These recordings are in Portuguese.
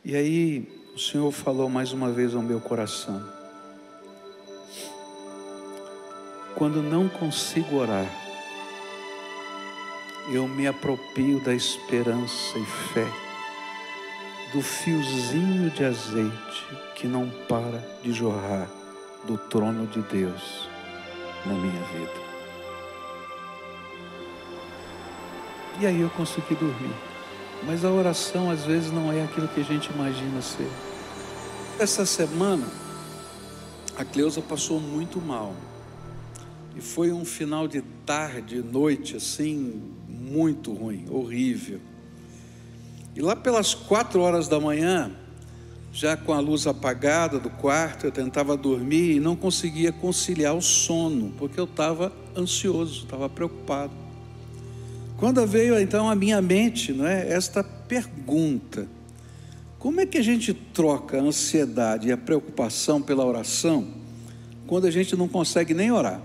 E aí o Senhor falou mais uma vez ao meu coração: quando não consigo orar, eu me aproprio da esperança e fé, do fiozinho de azeite que não para de jorrar do trono de Deus na minha vida. E aí eu consegui dormir. Mas a oração às vezes não é aquilo que a gente imagina ser. Essa semana a Cleusa passou muito mal. E foi um final de tarde, noite, assim, muito ruim, horrível. E lá pelas 4 horas da manhã, já com a luz apagada do quarto, eu tentava dormir e não conseguia conciliar o sono, porque eu estava ansioso, estava preocupado. Quando veio então à minha mente, não é, esta pergunta: como é que a gente troca a ansiedade e a preocupação pela oração, quando a gente não consegue nem orar?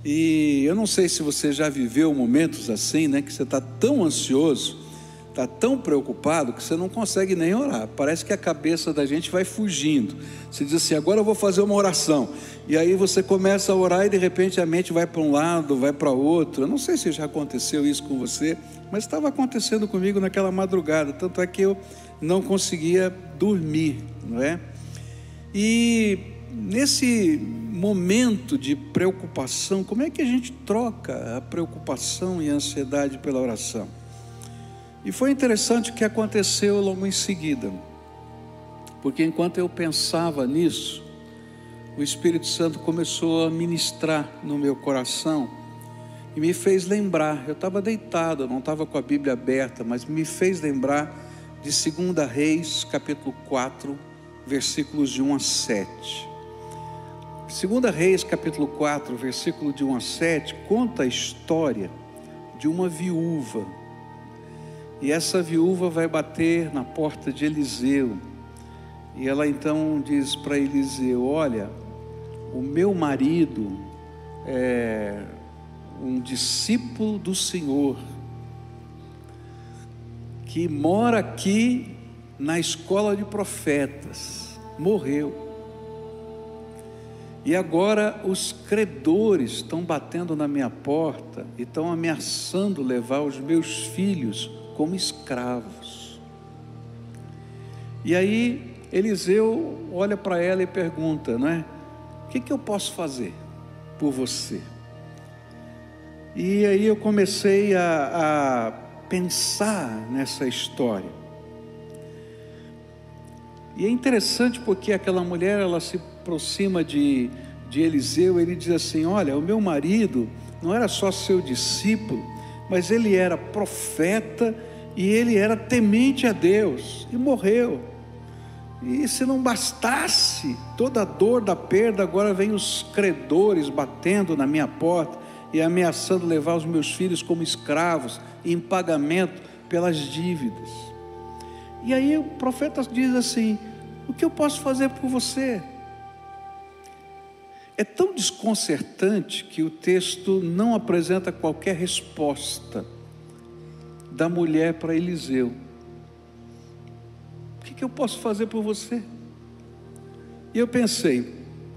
E eu não sei se você já viveu momentos assim, né, que você está tão ansioso, está tão preocupado, que você não consegue nem orar. Parece que a cabeça da gente vai fugindo. Você diz assim: agora eu vou fazer uma oração. E aí você começa a orar e de repente a mente vai para um lado, vai para outro. Eu não sei se já aconteceu isso com você, mas estava acontecendo comigo naquela madrugada. Tanto é que eu não conseguia dormir, não é? E nesse momento de preocupação, como é que a gente troca a preocupação e a ansiedade pela oração? E foi interessante o que aconteceu logo em seguida, porque enquanto eu pensava nisso, o Espírito Santo começou a ministrar no meu coração e me fez lembrar. Eu estava deitado, eu não estava com a Bíblia aberta, mas me fez lembrar de 2 Reis, capítulo 4, versículos de 1 a 7. 2 Reis, capítulo 4, versículo de 1 a 7, conta a história de uma viúva. E essa viúva vai bater na porta de Eliseu. E ela então diz para Eliseu: olha, o meu marido é um discípulo do Senhor, que mora aqui na escola de profetas, morreu. E agora os credores estão batendo na minha porta e estão ameaçando levar os meus filhos como escravos. E aí Eliseu olha para ela e pergunta, não é? O que eu posso fazer por você? E aí eu comecei a pensar nessa história. E é interessante porque aquela mulher, ela se aproxima de Eliseu. Ele diz assim: olha, o meu marido não era só seu discípulo, mas ele era profeta e ele era temente a Deus e morreu. E se não bastasse toda a dor da perda, agora vem os credores batendo na minha porta e ameaçando levar os meus filhos como escravos em pagamento pelas dívidas. E aí o profeta diz assim: o que eu posso fazer por você? É tão desconcertante que o texto não apresenta qualquer resposta da mulher para Eliseu. O que eu posso fazer por você? E eu pensei,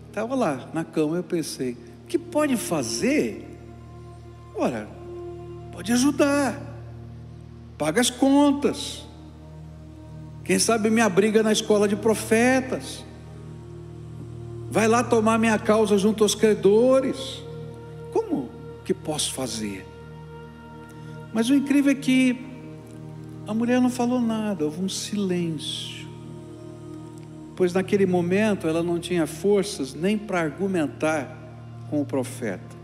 estava lá na cama, eu pensei: o que pode fazer? Ora, pode ajudar, paga as contas, quem sabe me abriga na escola de profetas, vai lá tomar minha causa junto aos credores. Como que posso fazer? Mas o incrível é que a mulher não falou nada, houve um silêncio, pois naquele momento ela não tinha forças nem para argumentar com o profeta.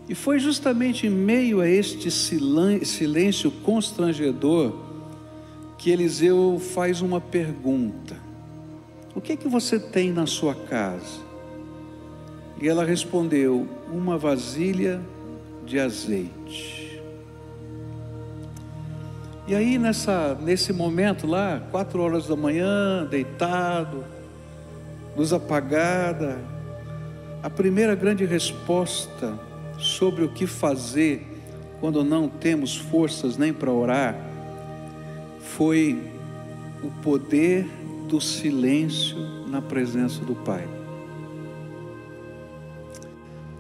E foi justamente em meio a este silêncio constrangedor que Eliseu faz uma pergunta: o que é que você tem na sua casa? E ela respondeu: uma vasilha de azeite. E aí nesse momento lá, 4 horas da manhã, deitado, luz apagada, a primeira grande resposta sobre o que fazer quando não temos forças nem para orar, foi o poder do silêncio na presença do Pai.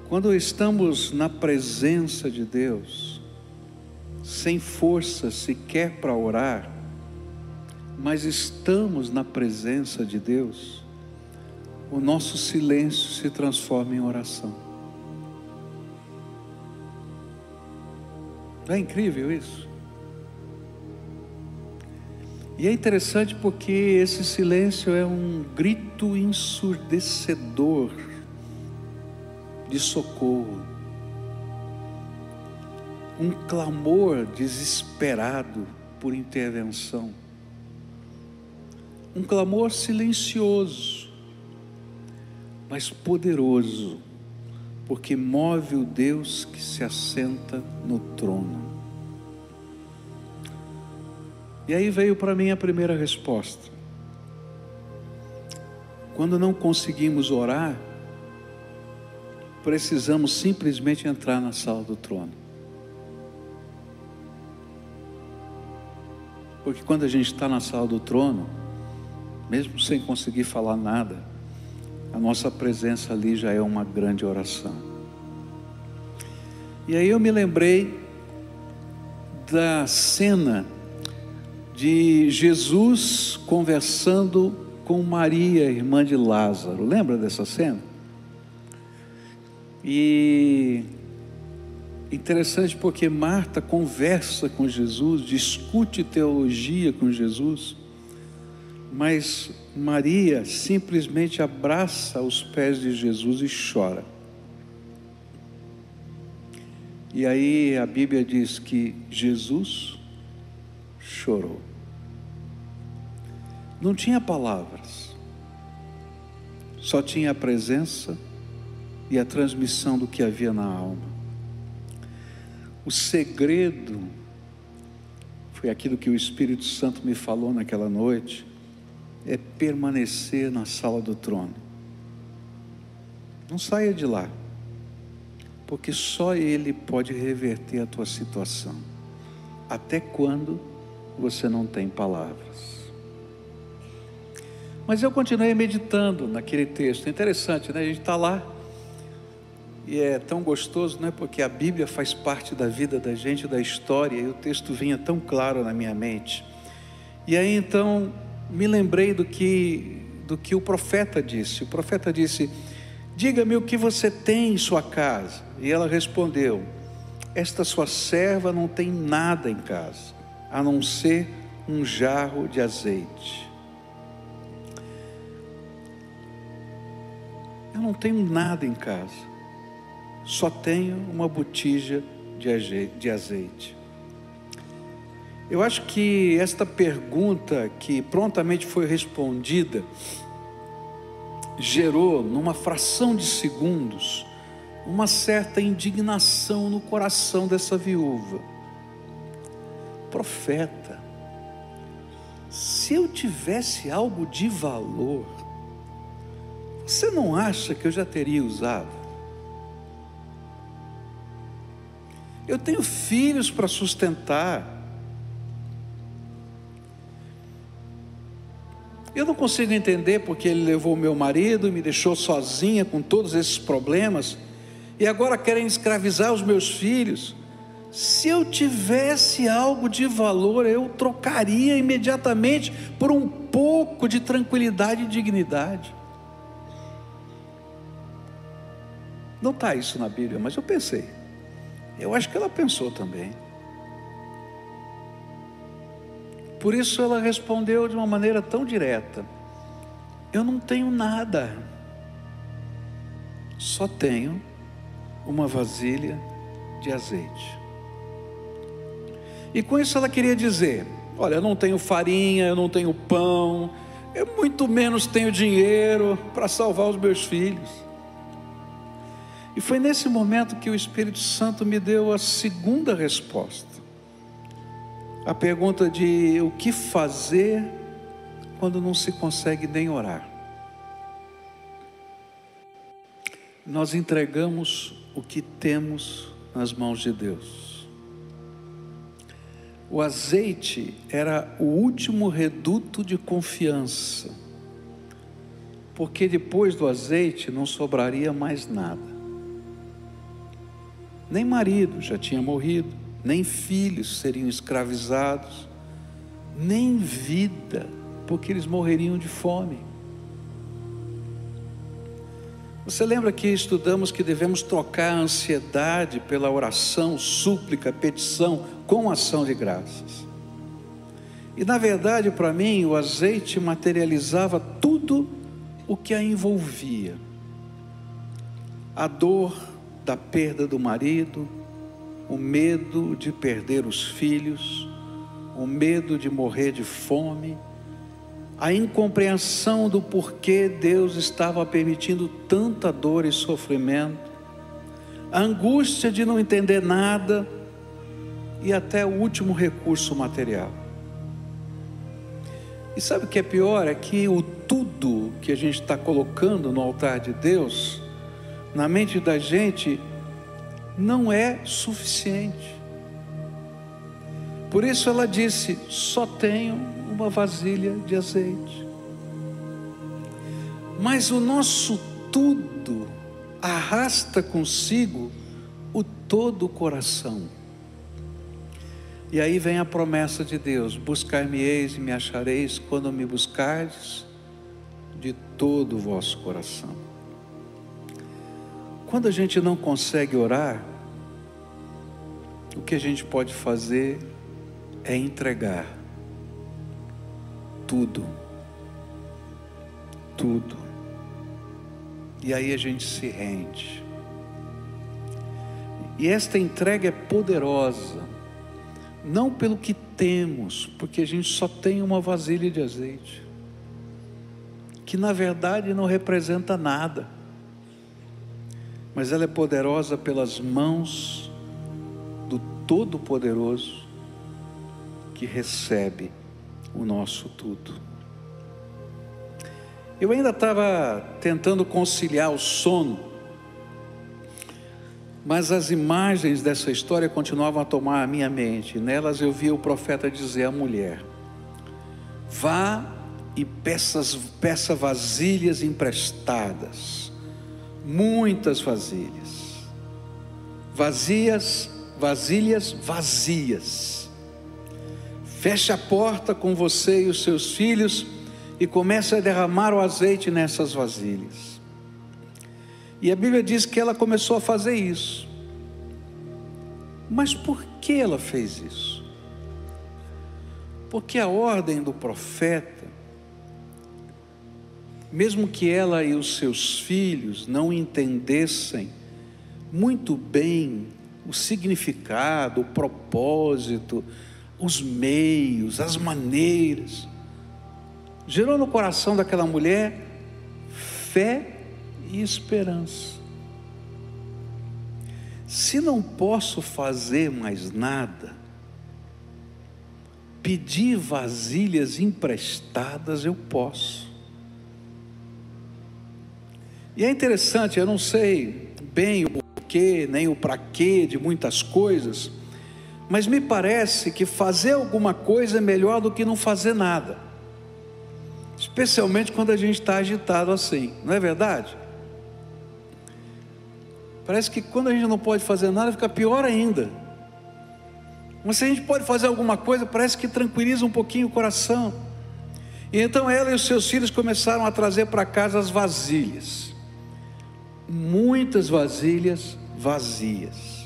Quando estamos na presença de Deus, sem força sequer para orar, mas estamos na presença de Deus, o nosso silêncio se transforma em oração. Não é incrível isso? E é interessante porque esse silêncio é um grito ensurdecedor de socorro, um clamor desesperado por intervenção, um clamor silencioso, mas poderoso, porque move o Deus que se assenta no trono. E aí veio para mim a primeira resposta. Quando não conseguimos orar, precisamos simplesmente entrar na sala do trono. Porque quando a gente está na sala do trono, mesmo sem conseguir falar nada, a nossa presença ali já é uma grande oração. E aí eu me lembrei da cena de Jesus conversando com Maria, irmã de Lázaro. Lembra dessa cena? E interessante porque Marta conversa com Jesus, discute teologia com Jesus, mas Maria simplesmente abraça os pés de Jesus e chora. E aí a Bíblia diz que Jesus chorou. Não tinha palavras, só tinha a presença e a transmissão do que havia na alma. O segredo foi aquilo que o Espírito Santo me falou naquela noite, é permanecer na sala do trono. Não saia de lá, porque só Ele pode reverter a tua situação, até quando você não tem palavras. Mas eu continuei meditando naquele texto. É interessante, né? A gente está lá e é tão gostoso, né? Porque a Bíblia faz parte da vida da gente, da história, e o texto vinha tão claro na minha mente. E aí então me lembrei do que o profeta disse. O profeta disse: diga-me o que você tem em sua casa. E ela respondeu: esta sua serva não tem nada em casa, a não ser um jarro de azeite. Eu não tenho nada em casa, só tenho uma botija de azeite. Eu acho que esta pergunta, que prontamente foi respondida, gerou, numa fração de segundos, uma certa indignação no coração dessa viúva. Profeta, se eu tivesse algo de valor, você não acha que eu já teria usado? Eu tenho filhos para sustentar. Eu não consigo entender porque ele levou meu marido e me deixou sozinha com todos esses problemas, e agora querem escravizar os meus filhos. Se eu tivesse algo de valor, eu trocaria imediatamente por um pouco de tranquilidade e dignidade. Não está isso na Bíblia, mas eu pensei. Eu acho que ela pensou também. Por isso ela respondeu de uma maneira tão direta: eu não tenho nada, só tenho uma vasilha de azeite. E com isso ela queria dizer: olha, eu não tenho farinha, eu não tenho pão, eu muito menos tenho dinheiro para salvar os meus filhos. E foi nesse momento que o Espírito Santo me deu a segunda resposta. A pergunta de o que fazer quando não se consegue nem orar. Nós entregamos o que temos nas mãos de Deus. O azeite era o último reduto de confiança, porque depois do azeite não sobraria mais nada. Nem marido já tinha morrido, nem filhos seriam escravizados, nem vida, porque eles morreriam de fome. Você lembra que estudamos que devemos trocar a ansiedade pela oração, súplica, petição, com ação de graças. E na verdade, para mim, o azeite materializava tudo o que a envolvia. A dor da perda do marido, o medo de perder os filhos, o medo de morrer de fome, a incompreensão do porquê Deus estava permitindo tanta dor e sofrimento, a angústia de não entender nada e até o último recurso material. E sabe o que é pior? É que o tudo que a gente está colocando no altar de Deus, na mente da gente, não é suficiente. Por isso ela disse: só tenho uma vasilha de azeite. Mas o nosso tudo arrasta consigo o todo o coração. E aí vem a promessa de Deus: buscar-me-eis e me achareis quando me buscardes de todo o vosso coração. Quando a gente não consegue orar, o que a gente pode fazer é entregar tudo, tudo. E aí a gente se rende. E esta entrega é poderosa, não pelo que temos, porque a gente só tem uma vasilha de azeite, que na verdade não representa nada, mas ela é poderosa pelas mãos do Todo-Poderoso, que recebe o nosso tudo. Eu ainda estava tentando conciliar o sono, mas as imagens dessa história continuavam a tomar a minha mente. Nelas eu via o profeta dizer à mulher: vá e peça vasilhas emprestadas, muitas vasilhas, vasilhas vazias. Feche a porta com você e os seus filhos e comece a derramar o azeite nessas vasilhas. E a Bíblia diz que ela começou a fazer isso. Mas por que ela fez isso? Porque a ordem do profeta, mesmo que ela e os seus filhos não entendessem muito bem o significado, o propósito, os meios, as maneiras, gerou no coração daquela mulher fé e esperança. Se não posso fazer mais nada, pedir vasilhas emprestadas eu posso. E é interessante, eu não sei bem o porquê, nem o para quê de muitas coisas, mas me parece que fazer alguma coisa é melhor do que não fazer nada, especialmente quando a gente está agitado assim, não é verdade? Parece que quando a gente não pode fazer nada fica pior ainda, mas se a gente pode fazer alguma coisa, parece que tranquiliza um pouquinho o coração. E então ela e os seus filhos começaram a trazer para casa as vasilhas, muitas vasilhas vazias.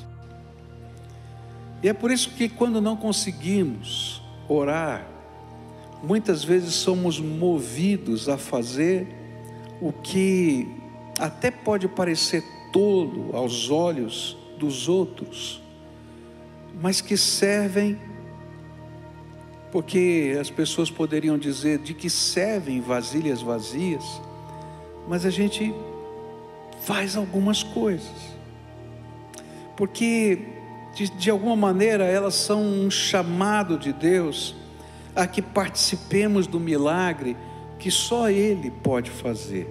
E é por isso que quando não conseguimos orar, muitas vezes somos movidos a fazer o que até pode parecer tolo aos olhos dos outros, mas que servem, porque as pessoas poderiam dizer de que servem vasilhas vazias, mas a gente faz algumas coisas, porque de alguma maneira elas são um chamado de Deus a que participemos do milagre que só Ele pode fazer.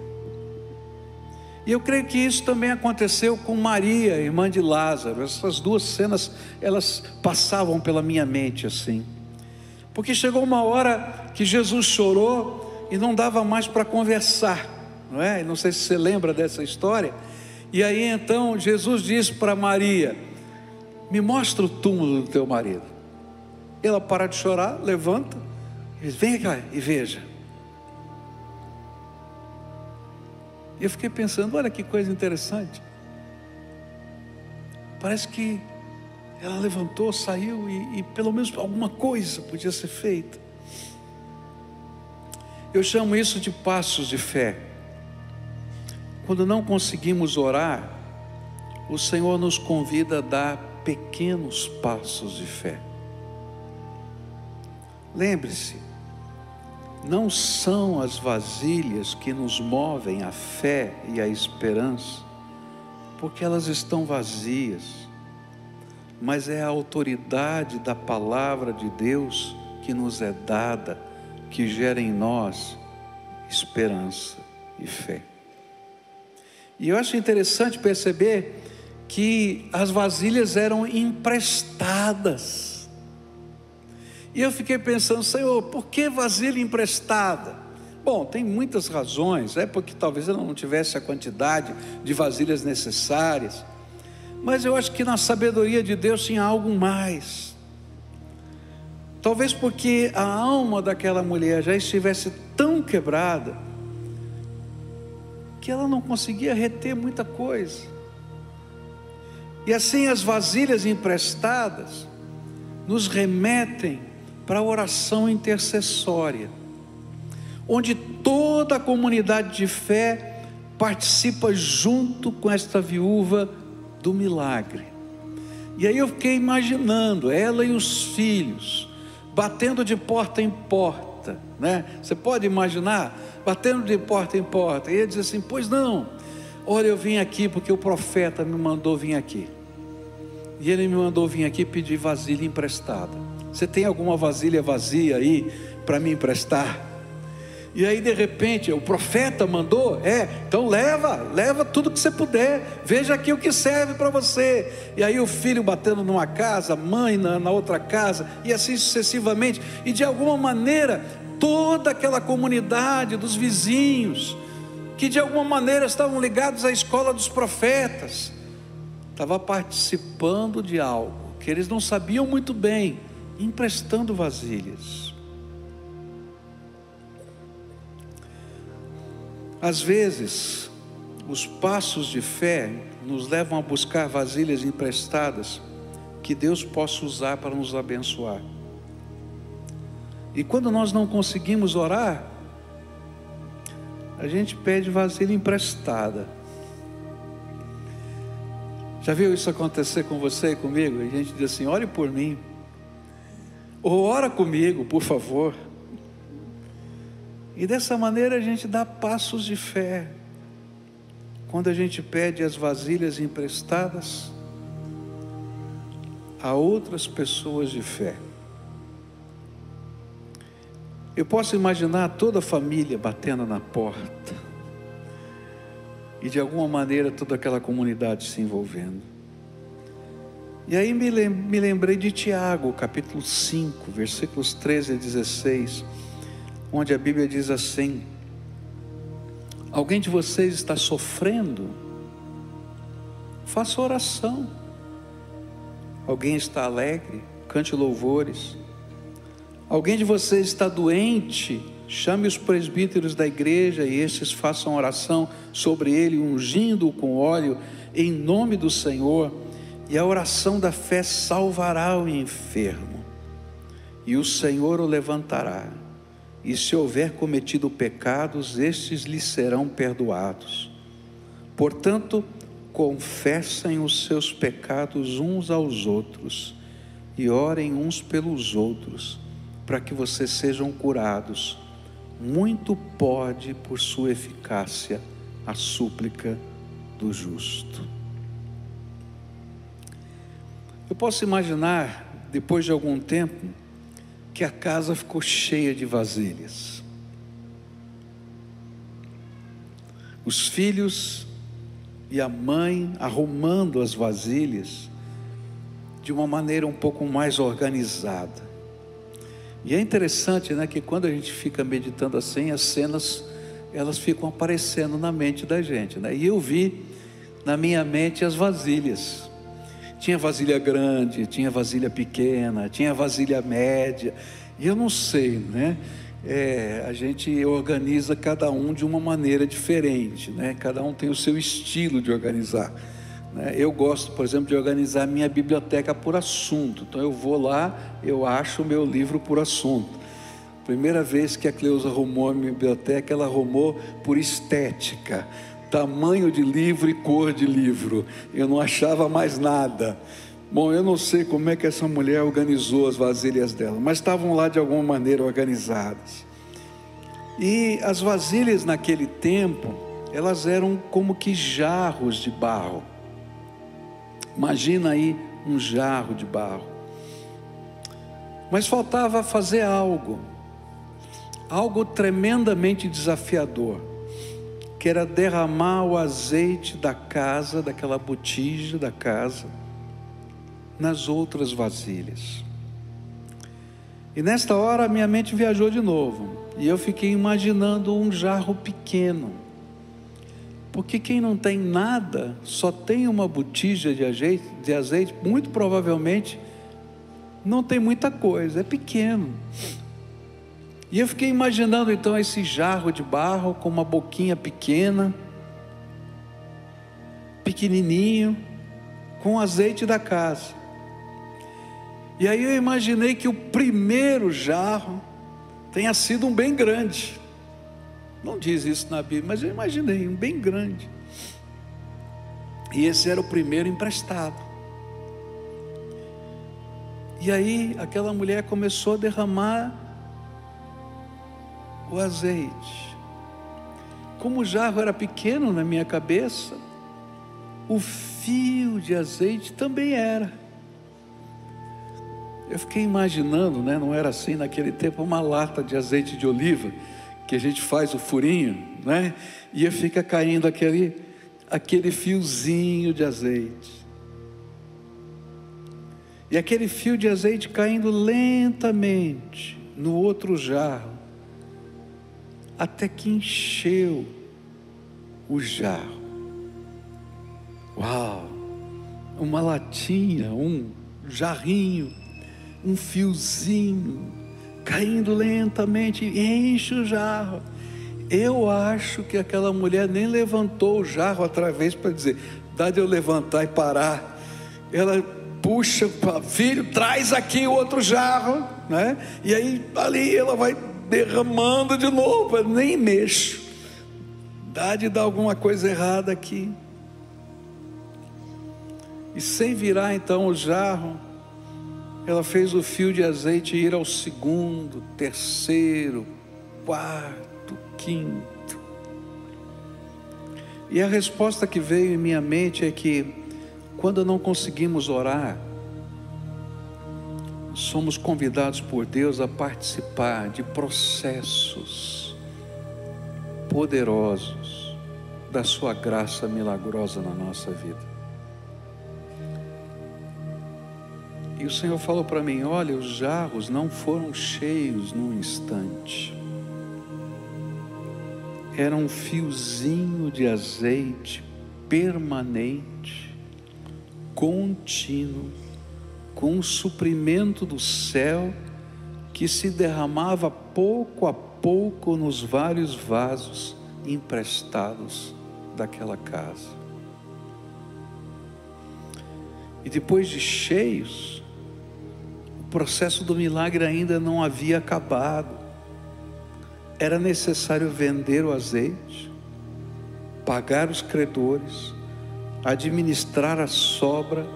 E eu creio que isso também aconteceu com Maria, irmã de Lázaro. Essas duas cenas, elas passavam pela minha mente assim. Porque chegou uma hora que Jesus chorou e não dava mais para conversar, não é? Não sei se você lembra dessa história. E aí então Jesus disse para Maria: me mostra o túmulo do teu marido. Ela para de chorar, levanta e diz: vem cá e veja. E eu fiquei pensando, olha que coisa interessante. Parece que ela levantou, saiu e pelo menos alguma coisa podia ser feita. Eu chamo isso de passos de fé. Quando não conseguimos orar, o Senhor nos convida a dar pequenos passos de fé. Lembre-se, não são as vasilhas que nos movem a fé e a esperança, porque elas estão vazias, mas é a autoridade da palavra de Deus que nos é dada, que gera em nós esperança e fé. E eu acho interessante perceber que as vasilhas eram emprestadas. E eu fiquei pensando: Senhor, por que vasilha emprestada? Bom, tem muitas razões. É porque talvez ela não tivesse a quantidade de vasilhas necessárias. Mas eu acho que na sabedoria de Deus tinha algo mais. Talvez porque a alma daquela mulher já estivesse tão quebrada que ela não conseguia reter muita coisa. E assim as vasilhas emprestadas nos remetem para a oração intercessória, onde toda a comunidade de fé participa junto com esta viúva do milagre. E aí eu fiquei imaginando ela e os filhos batendo de porta em porta, né? Você pode imaginar, batendo de porta em porta, e ele diz assim: pois não, olha, eu vim aqui porque o profeta me mandou vir aqui, e ele me mandou vir aqui pedir vasilha emprestada. Você tem alguma vasilha vazia aí para me emprestar? E aí de repente o profeta mandou, então leva tudo que você puder, veja aqui o que serve para você. E aí o filho batendo numa casa, a mãe na outra casa, e assim sucessivamente. E de alguma maneira toda aquela comunidade dos vizinhos, que de alguma maneira estavam ligados à escola dos profetas, estava participando de algo que eles não sabiam muito bem, emprestando vasilhas. Às vezes, os passos de fé nos levam a buscar vasilhas emprestadas que Deus possa usar para nos abençoar. E quando nós não conseguimos orar, a gente pede vasilha emprestada. Já viu isso acontecer com você e comigo? A gente diz assim: ore por mim, ou ora comigo, por favor. E dessa maneira a gente dá passos de fé, quando a gente pede as vasilhas emprestadas a outras pessoas de fé. Eu posso imaginar toda a família batendo na porta, e de alguma maneira toda aquela comunidade se envolvendo. E aí me lembrei de Tiago, capítulo 5, versículos 13 a 16, onde a Bíblia diz assim: alguém de vocês está sofrendo? Faça oração. Alguém está alegre? Cante louvores. Alguém de vocês está doente? Chame os presbíteros da igreja e estes façam oração sobre ele, ungindo-o com óleo em nome do Senhor. E a oração da fé salvará o enfermo, e o Senhor o levantará. E se houver cometido pecados, estes lhe serão perdoados. Portanto, confessem os seus pecados uns aos outros e orem uns pelos outros, para que vocês sejam curados. Muito pode, por sua eficácia, a súplica do justo. Eu posso imaginar, depois de algum tempo, que a casa ficou cheia de vasilhas. Os filhos e a mãe arrumando as vasilhas de uma maneira um pouco mais organizada. E é interessante, né, que quando a gente fica meditando assim, as cenas, elas ficam aparecendo na mente da gente, né? E eu vi na minha mente as vasilhas. Tinha vasilha grande, tinha vasilha pequena, tinha vasilha média. E eu não sei, né? A gente organiza cada um de uma maneira diferente, né? Cada um tem o seu estilo de organizar, né? Eu gosto, por exemplo, de organizar minha biblioteca por assunto. Então eu vou lá, eu acho o meu livro por assunto. Primeira vez que a Cleusa arrumou a minha biblioteca, ela arrumou por estética, tamanho de livro e cor de livro. Eu não achava mais nada. Bom, eu não sei como é que essa mulher organizou as vasilhas dela, mas estavam lá de alguma maneira organizadas. E as vasilhas naquele tempo, elas eram como que jarros de barro. Imagina aí um jarro de barro. Mas faltava fazer algo tremendamente desafiador, que era derramar o azeite da casa, daquela botija da casa, nas outras vasilhas. E nesta hora minha mente viajou de novo, e eu fiquei imaginando um jarro pequeno, porque quem não tem nada, só tem uma botija de azeite, muito provavelmente não tem muita coisa, é pequeno. E eu fiquei imaginando então esse jarro de barro com uma boquinha pequena, pequenininho, com azeite da casa. E aí eu imaginei que o primeiro jarro tenha sido um bem grande. Não diz isso na Bíblia, mas eu imaginei um bem grande. E esse era o primeiro emprestado. E aí aquela mulher começou a derramar o azeite. Como o jarro era pequeno na minha cabeça, o fio de azeite também era. Eu fiquei imaginando, né? Não era assim naquele tempo, uma lata de azeite de oliva, que a gente faz o furinho, né? E fica caindo aquele fiozinho de azeite. E aquele fio de azeite caindo lentamente no outro jarro, até que encheu o jarro. Uau! Uma latinha, um jarrinho, um fiozinho, caindo lentamente, enche o jarro. Eu acho que aquela mulher nem levantou o jarro outra vez para dizer, dá de eu levantar e parar. Ela puxa, filho, traz aqui o outro jarro, né? E aí ali ela vai derramando de novo, eu nem mexo. Dá de dar alguma coisa errada aqui. E sem virar então o jarro, ela fez o fio de azeite ir ao segundo, terceiro, quarto, quinto. E a resposta que veio em minha mente é que quando não conseguimos orar, somos convidados por Deus a participar de processos poderosos da sua graça milagrosa na nossa vida. E o Senhor falou para mim, olha, os jarros não foram cheios num instante. Era um fiozinho de azeite permanente, contínuo, com um suprimento do céu que se derramava pouco a pouco nos vários vasos emprestados daquela casa. E depois de cheios, o processo do milagre ainda não havia acabado. Era necessário vender o azeite, pagar os credores, administrar a sobra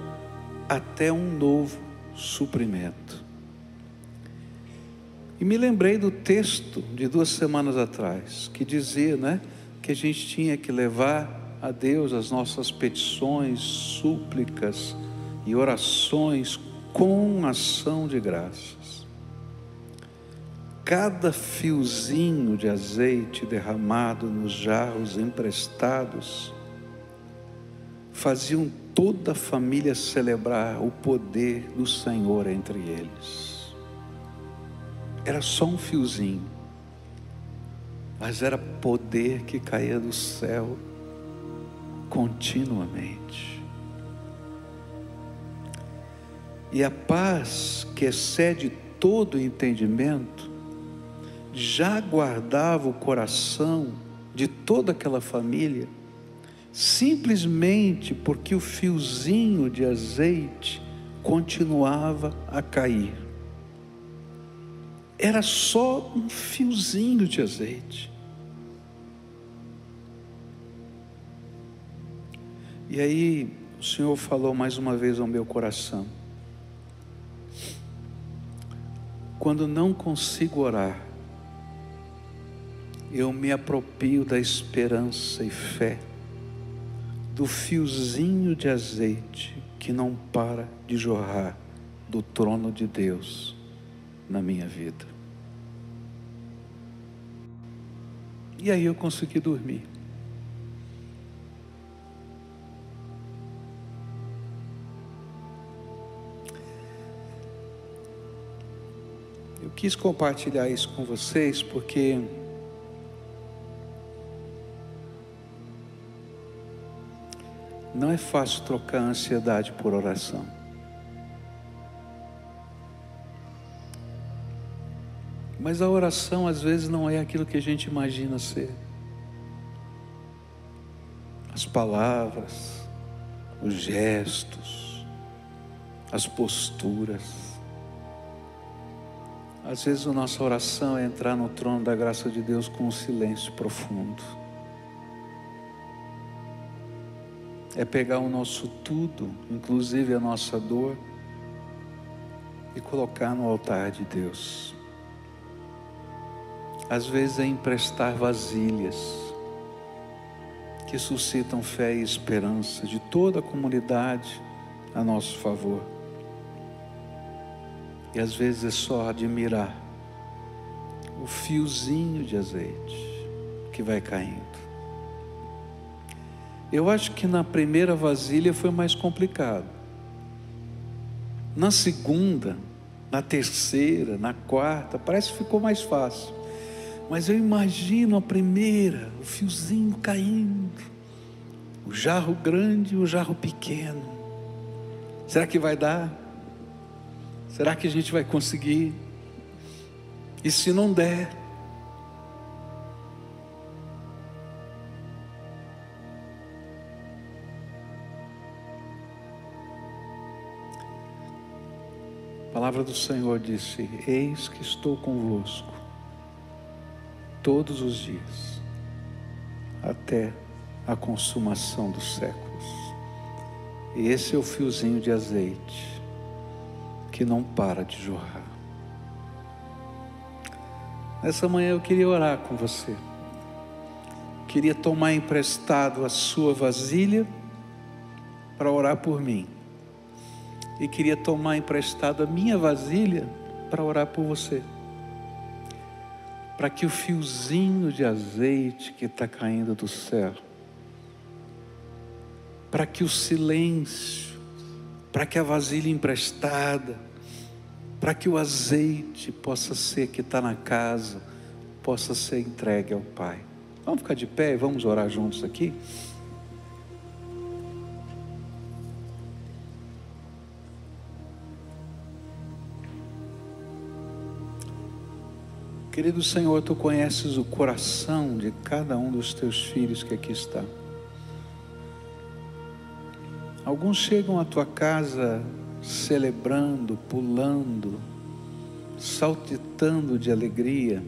até um novo suprimento. E me lembrei do texto de 2 semanas atrás, que dizia, né, que a gente tinha que levar a Deus as nossas petições, súplicas e orações com ação de graças. Cada fiozinho de azeite derramado nos jarros emprestados faziam toda a família celebrar o poder do Senhor entre eles. Era só um fiozinho, mas era poder que caía do céu continuamente. E a paz que excede todo entendimento já guardava o coração de toda aquela família, simplesmente porque o fiozinho de azeite continuava a cair. Era só um fiozinho de azeite. E aí o Senhor falou mais uma vez ao meu coração: quando não consigo orar, eu me aproprio da esperança e fé, do fiozinho de azeite que não para de jorrar do trono de Deus na minha vida. E aí eu consegui dormir. Eu quis compartilhar isso com vocês porque não é fácil trocar a ansiedade por oração. Mas a oração às vezes não é aquilo que a gente imagina ser. As palavras, os gestos, as posturas. Às vezes a nossa oração é entrar no trono da graça de Deus com um silêncio profundo. É pegar o nosso tudo, inclusive a nossa dor, e colocar no altar de Deus. Às vezes é emprestar vasilhas que suscitam fé e esperança de toda a comunidade a nosso favor. E às vezes é só admirar o fiozinho de azeite que vai caindo. Eu acho que na primeira vasilha foi mais complicado. Na segunda, na terceira, na quarta, parece que ficou mais fácil. Mas eu imagino a primeira, o fiozinho caindo, o jarro grande e o jarro pequeno. Será que vai dar? Será que a gente vai conseguir? E se não der? A palavra do Senhor disse: eis que estou convosco todos os dias, até a consumação dos séculos. E esse é o fiozinho de azeite que não para de jorrar. Nessa manhã eu queria orar com você. Queria tomar emprestado a sua vasilha para orar por mim. E queria tomar emprestado a minha vasilha para orar por você. Para que o fiozinho de azeite que está caindo do céu, para que o silêncio, para que a vasilha emprestada, para que o azeite possa ser que está na casa, possa ser entregue ao Pai. Vamos ficar de pé e vamos orar juntos aqui? Querido Senhor, Tu conheces o coração de cada um dos Teus filhos que aqui está. Alguns chegam à Tua casa celebrando, pulando, saltitando de alegria,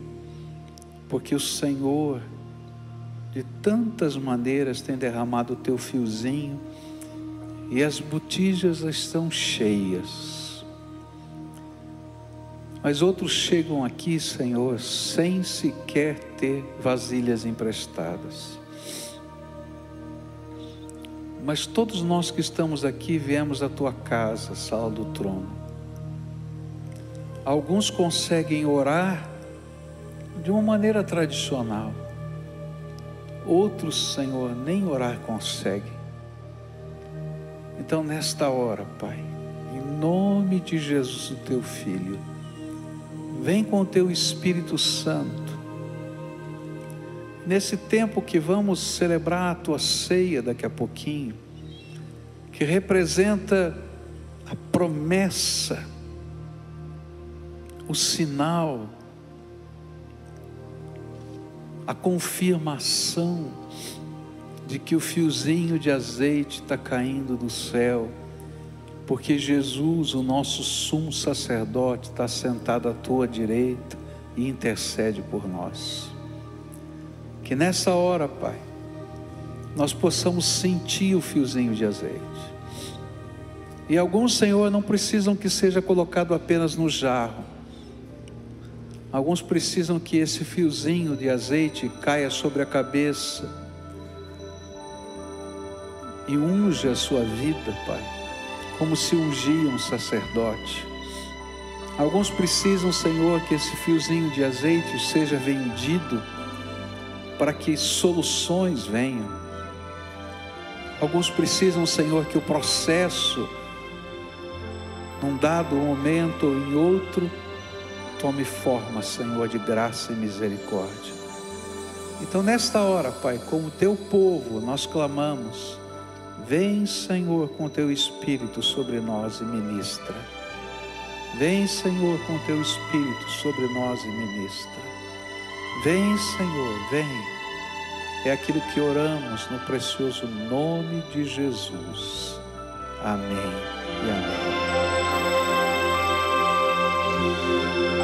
porque o Senhor, de tantas maneiras, tem derramado o Teu fiozinho e as botijas estão cheias. Mas outros chegam aqui, Senhor, sem sequer ter vasilhas emprestadas. Mas todos nós que estamos aqui viemos à Tua casa, sala do trono. Alguns conseguem orar de uma maneira tradicional. Outros, Senhor, nem orar conseguem. Então nesta hora, Pai, em nome de Jesus, o teu Filho, vem com o teu Espírito Santo. Nesse tempo que vamos celebrar a tua ceia daqui a pouquinho, que representa a promessa, o sinal, a confirmação de que o fiozinho de azeite está caindo do céu, porque Jesus, o nosso sumo sacerdote, está sentado à tua direita e intercede por nós. Que nessa hora, Pai, nós possamos sentir o fiozinho de azeite. E alguns, Senhor, não precisam que seja colocado apenas no jarro. Alguns precisam que esse fiozinho de azeite caia sobre a cabeça e unja a sua vida, Pai, como se ungia um sacerdote. Alguns precisam, Senhor, que esse fiozinho de azeite seja vendido para que soluções venham. Alguns precisam, Senhor, que o processo, num dado momento ou em outro, tome forma, Senhor, de graça e misericórdia. Então nesta hora, Pai, como teu povo, nós clamamos: vem, Senhor, com teu Espírito sobre nós e ministra. Vem, Senhor, com teu Espírito sobre nós e ministra. Vem, Senhor, vem. É aquilo que oramos no precioso nome de Jesus. Amém e amém.